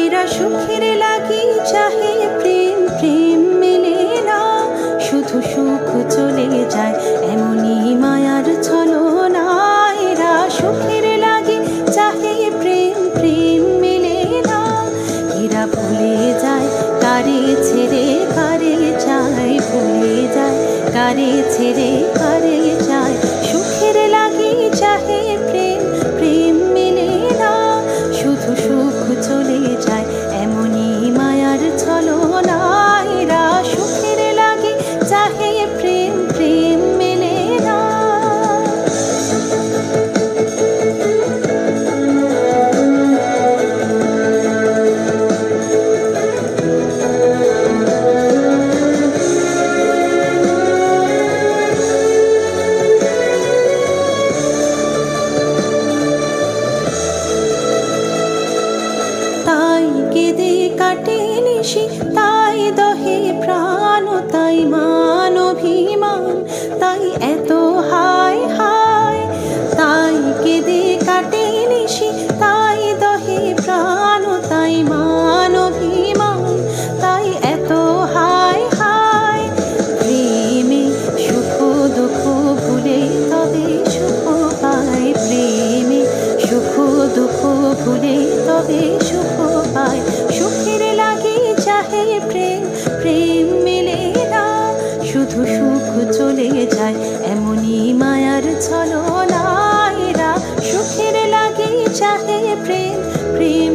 এরা সুখের লাগি চাহে প্রেম, প্রেম মেলে না, শুধু সুখ চলে যায় এমনই মায়ার ছলনা। এরা সুখের লাগি চাহে প্রেম, প্রেম মেলে না, এরা ভুলে যায় কারে ছেড়ে কারে চায়, ভুলে যায় কারে ছেড়ে কারে চায়। সুখের লাগি চাহে প্রেম, প্রেম মেলে না, শুধু সুখ চলে যায় এমনই মায়ার ছলনা। এরা সুখের লাগি চাহে প্রেম, প্রেম মেলে না। তাই কেঁদে কাটে নিশি, তাই দহে প্রাণ, তাই মান অভিমান, তাই এত হায় হায়। তাই কেঁদে কাটে নিশি, তাই দহে প্রাণ, তাই মান অভিমান, তাই এত হায় হায়। প্রেমে সুখ দুঃখ ভুলে তবে সুখ পায়, প্রেমে সুখ দুঃখ ভুলে তবে সুখ পায়। সুখের লাগি চাহে প্রেম, প্রেম মেলে না, শুধু সুখ চলে যায় এমনই মায়ার ছলনা। এরা সুখের লাগি চাহে প্রেম, প্রেম